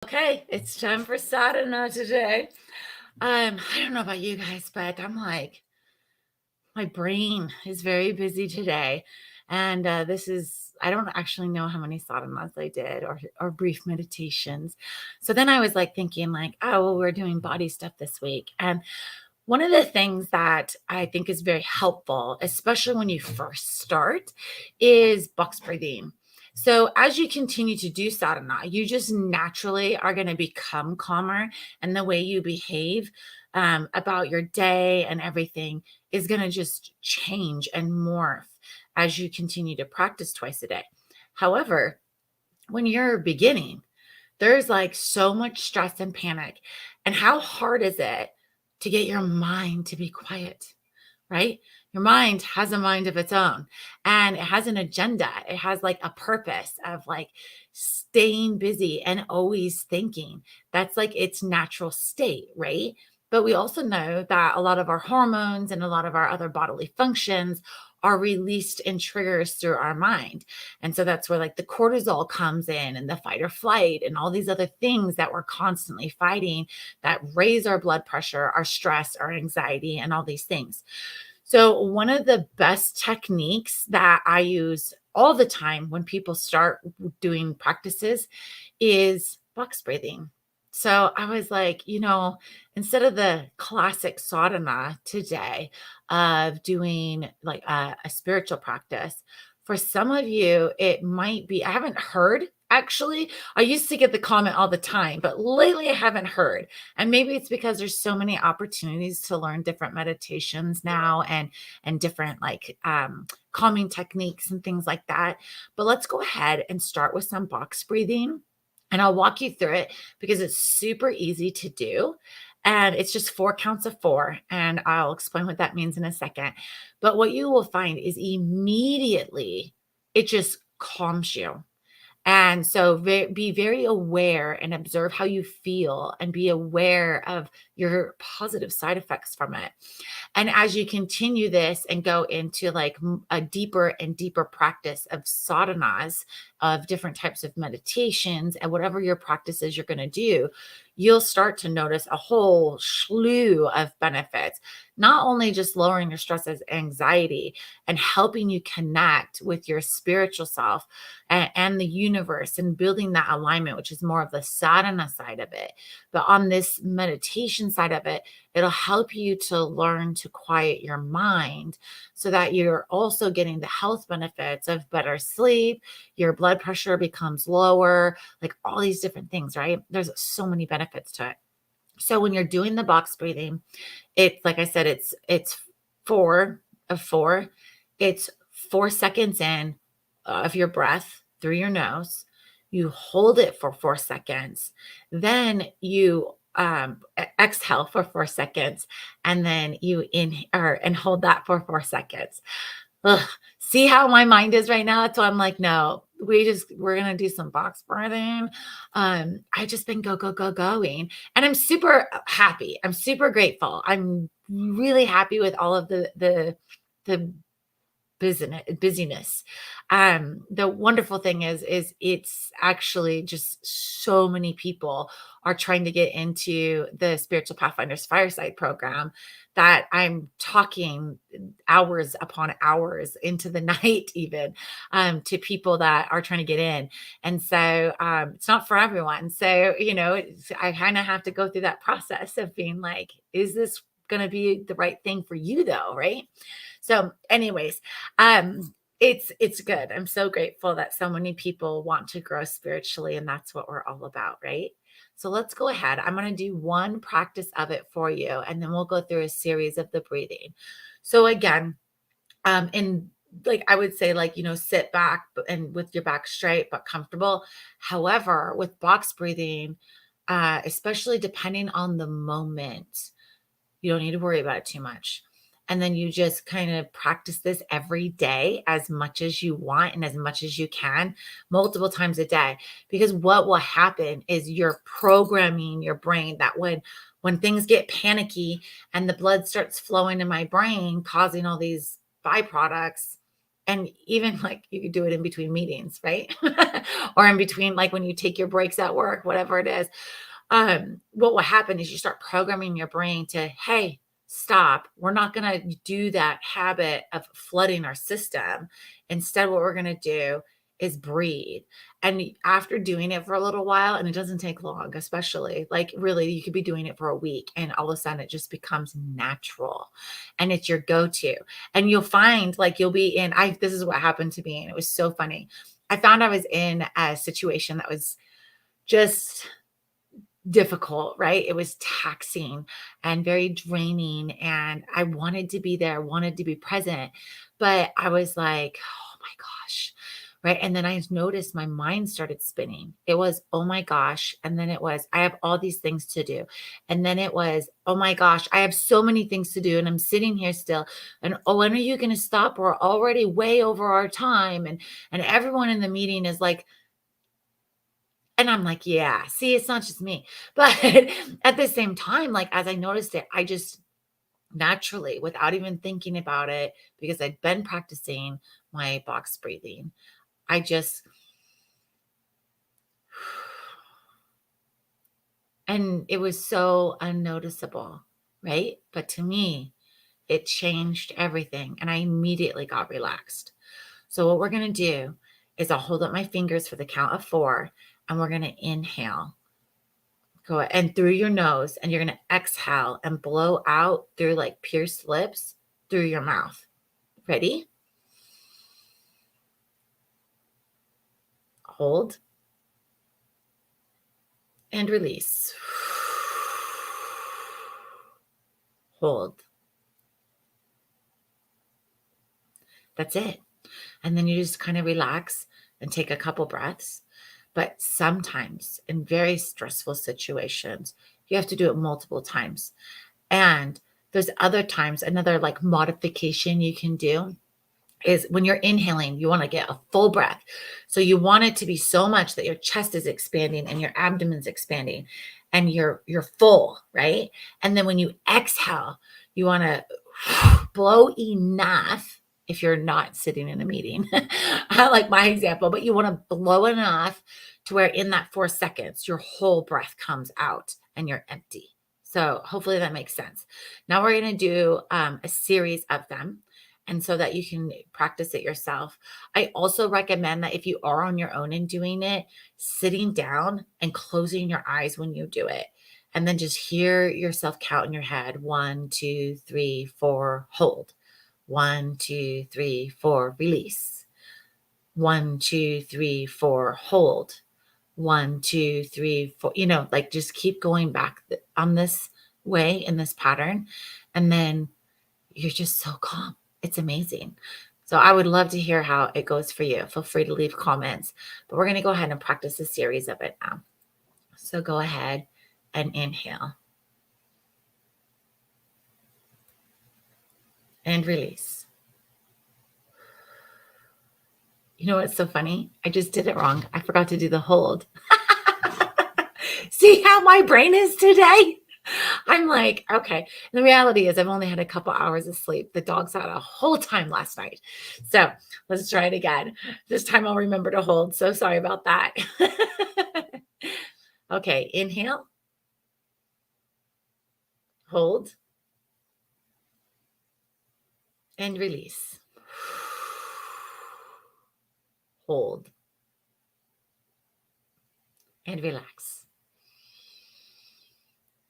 Okay, it's time for Sadhana today. I don't know about you guys, but I'm like, my brain is very busy today. And I don't actually know how many sadhanas I did or brief meditations. So then I was like thinking, like, oh, well, we're doing body stuff this week. And one of the things that I think is very helpful, especially when you first start, is box breathing. So as you continue to do sadhana, you just naturally are going to become calmer, and the way you behave about your day and everything is going to just change and morph as you continue to practice twice a day. However, when you're beginning, there's like so much stress and panic. And how hard is it to get your mind to be quiet, right? Your mind has a mind of its own, and it has an agenda. It has like a purpose of like staying busy and always thinking. That's like its natural state, right? But we also know that a lot of our hormones and a lot of our other bodily functions are released and triggers through our mind. And so that's where like the cortisol comes in, and the fight or flight and all these other things that we're constantly fighting that raise our blood pressure, our stress, our anxiety, and all these things. So, one of the best techniques that I use all the time when people start doing practices is box breathing. So, I was like, instead of the classic sadhana today of doing like a spiritual practice, for some of you, it might be, I haven't heard actually. I used to get the comment all the time, but lately I haven't heard. And maybe it's because there's so many opportunities to learn different meditations now, and different like calming techniques and things like that. But let's go ahead and start with some box breathing, and I'll walk you through it because it's super easy to do. And it's just 4 counts of 4. And I'll explain what that means in a second. But what you will find is immediately it just calms you. And so be very aware and observe how you feel, and be aware of your positive side effects from it. And as you continue this and go into like a deeper and deeper practice of sadhanas, of different types of meditations, and whatever your practices you're going to do, you'll start to notice a whole slew of benefits, not only just lowering your stress as anxiety and helping you connect with your spiritual self and the universe, and building that alignment, which is more of the sadhana side of it. But on this meditation side of it, it'll help you to learn to quiet your mind so that you're also getting the health benefits of better sleep, your blood pressure becomes lower, like all these different things, right? There's so many benefits to it. So when you're doing the box breathing, it's like I said, it's 4 of 4. It's 4 seconds in of your breath through your nose. You hold it for 4 seconds. Then you exhale for 4 seconds, and then you inhale and hold that for 4 seconds. Ugh, see how my mind is right now? So I'm like, no, we're gonna do some box breathing. I just been going, and I'm super happy. I'm super grateful. I'm really happy with all of the busyness. The wonderful thing is it's actually just so many people are trying to get into the Spiritual Pathfinders Fireside program that I'm talking hours upon hours into the night, even to people that are trying to get in. And so it's not for everyone. So, I kind of have to go through that process of being like, is this going to be the right thing for you though? Right. So anyways, it's good. I'm so grateful that so many people want to grow spiritually, and that's what we're all about, right? So let's go ahead. I'm going to do one practice of it for you, and then we'll go through a series of the breathing. So again, in like I would say, like, sit back and with your back straight but comfortable. However, with box breathing, especially depending on the moment, you don't need to worry about it too much. And then you just kind of practice this every day as much as you want and as much as you can, multiple times a day. Because what will happen is you're programming your brain that when things get panicky and the blood starts flowing in my brain, causing all these byproducts, And even like you could do it in between meetings, right? Or in between, like when you take your breaks at work, whatever it is. What will happen is you start programming your brain to, hey, stop. We're not going to do that habit of flooding our system. Instead, what we're going to do is breathe. And after doing it for a little while, and it doesn't take long, especially like really, you could be doing it for a week and all of a sudden it just becomes natural and it's your go to. And you'll find like you'll be in, this is what happened to me. And it was so funny. I found I was in a situation that was just difficult, right? It was taxing and very draining. And I wanted to be there, wanted to be present. But I was like, oh my gosh. Right. And then I noticed my mind started spinning. It was, oh my gosh. And then it was, I have all these things to do. And then it was, oh my gosh, I have so many things to do. And I'm sitting here still. And oh, when are you going to stop? We're already way over our time. And everyone in the meeting is like, and I'm like, yeah, see, it's not just me. But at the same time, like as I noticed it, I just naturally, without even thinking about it, because I'd been practicing my box breathing, I just, and it was so unnoticeable, right? But to me, it changed everything. And I immediately got relaxed. So what we're going to do is I'll hold up my fingers for the count of 4, and we're going to inhale. Go and through your nose, and you're going to exhale and blow out through like pierced lips through your mouth. Ready? Hold and release. Hold. That's it. And then you just kind of relax and take a couple breaths. But sometimes in very stressful situations, you have to do it multiple times. And there's other times, another like modification you can do is when you're inhaling, you want to get a full breath. So you want it to be so much that your chest is expanding and your abdomen's expanding and you're full, right? And then when you exhale, you want to blow enough if you're not sitting in a meeting. I like my example, but you want to blow enough to where in that 4 seconds, your whole breath comes out and you're empty. So hopefully that makes sense. Now we're going to do a series of them. And so that you can practice it yourself. I also recommend that if you are on your own and doing it, sitting down and closing your eyes when you do it. And then just hear yourself count in your head 1, 2, 3, 4, hold. 1, 2, 3, 4, release. 1, 2, 3, 4, hold. 1, 2, 3, 4, like just keep going back on this way in this pattern. And then you're just so calm. It's amazing. So I would love to hear how it goes for you. Feel free to leave comments, but we're going to go ahead and practice a series of it now. So go ahead and inhale and release. You know what's so funny? I just did it wrong. I forgot to do the hold. See how my brain is today? I'm like, okay. The reality is I've only had a couple hours of sleep. The dogs had a whole time last night. So let's try it again. This time I'll remember to hold. So sorry about that. Okay, inhale. Hold. And release. Hold. And relax.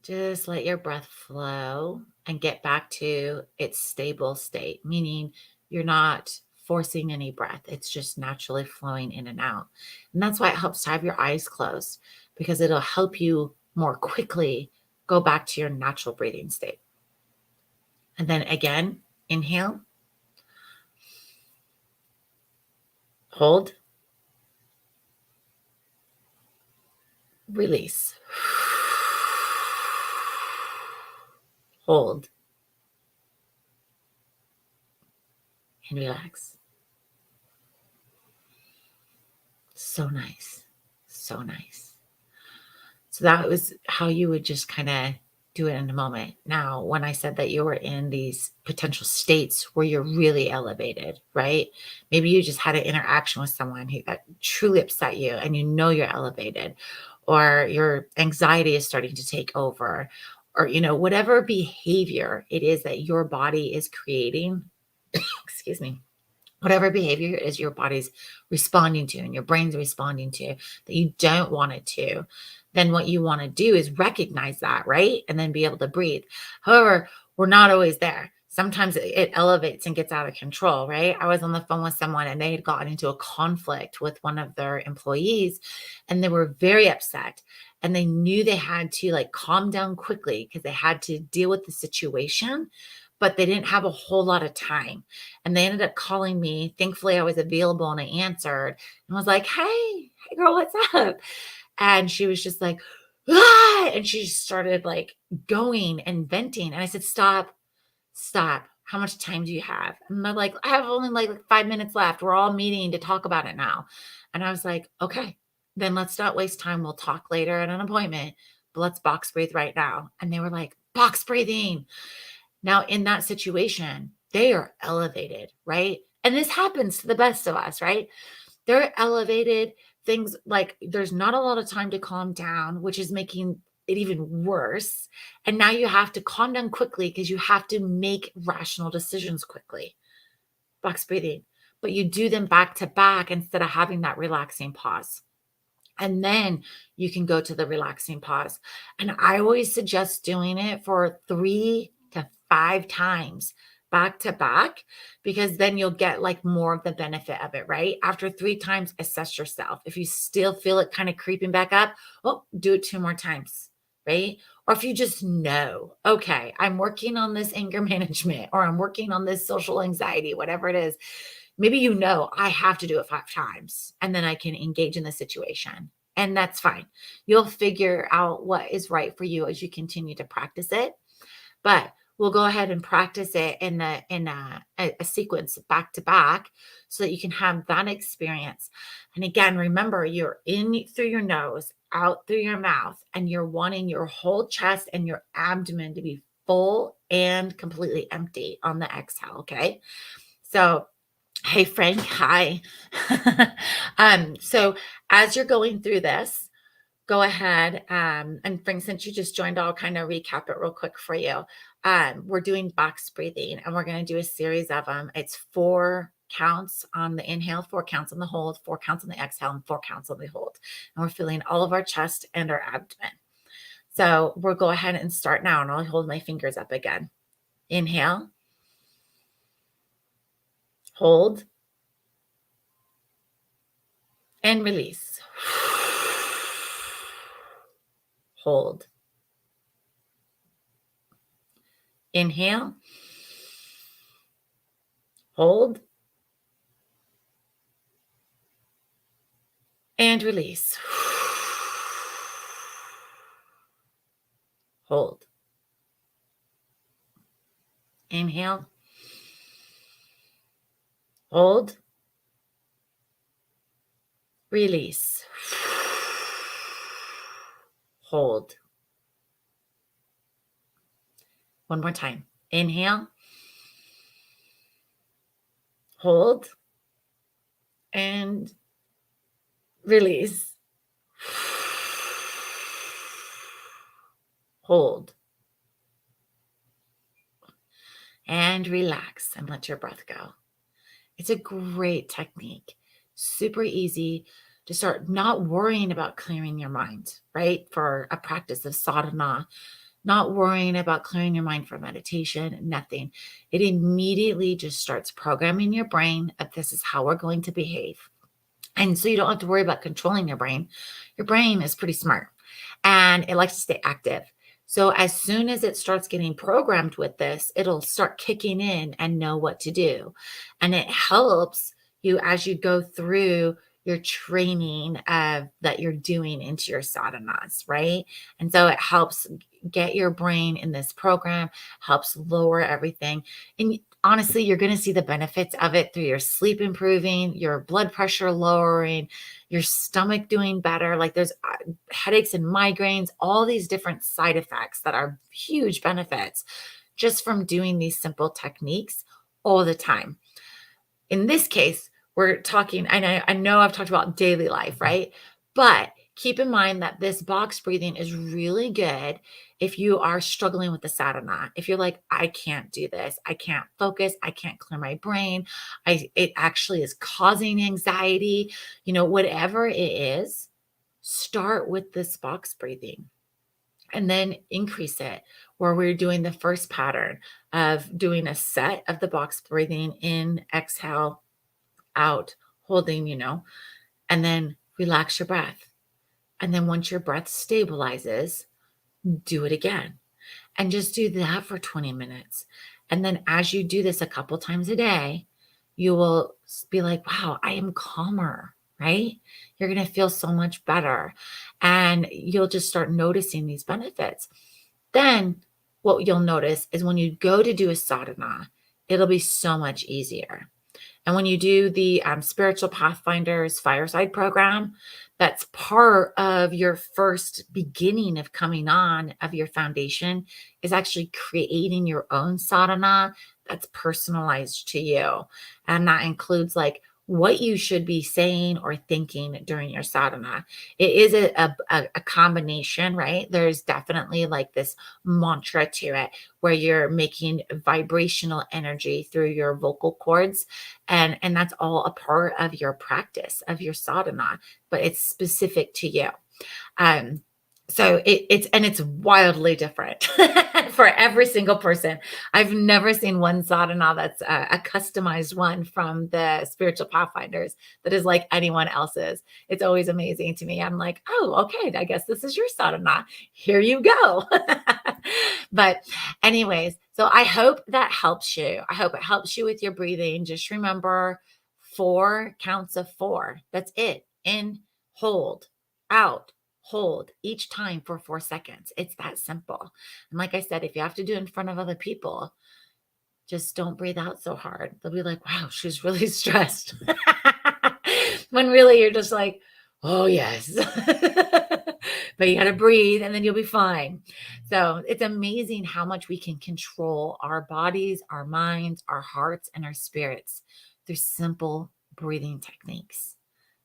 Just let your breath flow and get back to its stable state, meaning you're not forcing any breath. It's just naturally flowing in and out. And that's why it helps to have your eyes closed because it'll help you more quickly go back to your natural breathing state. And then again, inhale, hold, release, hold, and relax. So nice. So nice. So that was how you would just kind of do it in a moment. Now, when I said that you were in these potential states where you're really elevated, right? Maybe you just had an interaction with someone who that truly upset you and you know you're elevated, or your anxiety is starting to take over, or whatever behavior it is that your body is creating, excuse me, whatever behavior is your body's responding to and your brain's responding to that you don't want it to, then what you want to do is recognize that, right? And then be able to breathe. However, we're not always there. Sometimes it elevates and gets out of control, right? I was on the phone with someone and they had gotten into a conflict with one of their employees and they were very upset. And they knew they had to like calm down quickly because they had to deal with the situation, but they didn't have a whole lot of time. And they ended up calling me. Thankfully, I was available and I answered and was like, hey, girl, what's up? And she was just like, ah, and she just started like going and venting. And I said, stop. How much time do you have? And they're like, I have only like 5 minutes left. We're all meeting to talk about it now. And I was like, okay, then let's not waste time. We'll talk later at an appointment, but let's box breathe right now. And they were like, box breathing. Now, in that situation, they are elevated, right? And this happens to the best of us, right? They're elevated. Things like there's not a lot of time to calm down, which is making it even worse. And now you have to calm down quickly because you have to make rational decisions quickly. Box breathing. But you do them back to back instead of having that relaxing pause. And then you can go to the relaxing pause. And I always suggest doing it for 3 to 5 times back to back, because then you'll get like more of the benefit of it, right? After 3 times, assess yourself. If you still feel it kind of creeping back up, well, do it 2 more times, right? Or if you just know, okay, I'm working on this anger management, or I'm working on this social anxiety, whatever it is, maybe I have to do it 5 times and then I can engage in the situation. And that's fine. You'll figure out what is right for you as you continue to practice it. But we'll go ahead and practice it in a sequence back to back so that you can have that experience. And again, remember, you're in through your nose, out through your mouth, and you're wanting your whole chest and your abdomen to be full and completely empty on the exhale. Okay. So, hey, Frank. Hi. So as you're going through this, go ahead. And Frank, since you just joined, I'll kind of recap it real quick for you. We're doing box breathing and we're going to do a series of them. It's 4 counts on the inhale, 4 counts on the hold, 4 counts on the exhale, and 4 counts on the hold. And we're feeling all of our chest and our abdomen. So we'll go ahead and start now, and I'll hold my fingers up again. Inhale, hold, and release. Hold. Inhale, hold, and release. Hold. Inhale, hold, release. Hold. One more time. Inhale, hold, and release. Hold. And relax and let your breath go. It's a great technique. Super easy to start not worrying about clearing your mind, right? For a practice of sadhana, not worrying about clearing your mind for meditation, nothing. It immediately just starts programming your brain that this is how we're going to behave. And so you don't have to worry about controlling your brain. Your brain is pretty smart and it likes to stay active. So as soon as it starts getting programmed with this, it'll start kicking in and know what to do. And it helps you as you go through your training that you're doing into your sadhanas, right? And so it helps get your brain in this program, helps lower everything. And honestly, you're going to see the benefits of it through your sleep improving, your blood pressure lowering, your stomach doing better. Like there's headaches and migraines, all these different side effects that are huge benefits just from doing these simple techniques all the time. In this case, we're talking, and I know I've talked about daily life, right? But keep in mind that this box breathing is really good if you are struggling with the sadhana. If you're like, I can't do this, I can't focus, I can't clear my brain, it actually is causing anxiety, whatever it is, start with this box breathing and then increase it, where we're doing the first pattern of doing a set of the box breathing in, exhale, out, holding, and then relax your breath. And then once your breath stabilizes, do it again. And just do that for 20 minutes. And then as you do this a couple times a day, you will be like, wow, I am calmer, right? You're going to feel so much better. And you'll just start noticing these benefits. Then what you'll notice is when you go to do a sadhana, it'll be so much easier. And when you do the Spiritual Pathfinders Fireside program, that's part of your first beginning of coming on of your foundation is actually creating your own sadhana that's personalized to you. And that includes like what you should be saying or thinking during your sadhana. It is a combination, right? There's definitely like this mantra to it where you're making vibrational energy through your vocal cords, and that's all a part of your practice of your sadhana, but it's specific to you. um so it's wildly different for every single person. I've never seen one sadhana that's a customized one from the Spiritual Pathfinders that is like anyone else's. It's always amazing to me. I'm like, oh, okay, I guess this is your sadhana. Here you go. But anyways, so I hope that helps you. I hope it helps you with your breathing. Just remember 4 counts of 4. That's it. In, hold, out, hold each time for 4 seconds. It's that simple. And like I said, if you have to do it in front of other people, just don't breathe out so hard. They'll be like, wow, she's really stressed. When really you're just like, oh, yes. But you got to breathe and then you'll be fine. So it's amazing how much we can control our bodies, our minds, our hearts, and our spirits through simple breathing techniques.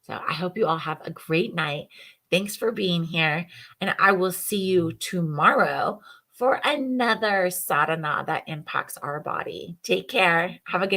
So I hope you all have a great night. Thanks for being here. And I will see you tomorrow for another sadhana that impacts our body. Take care. Have a good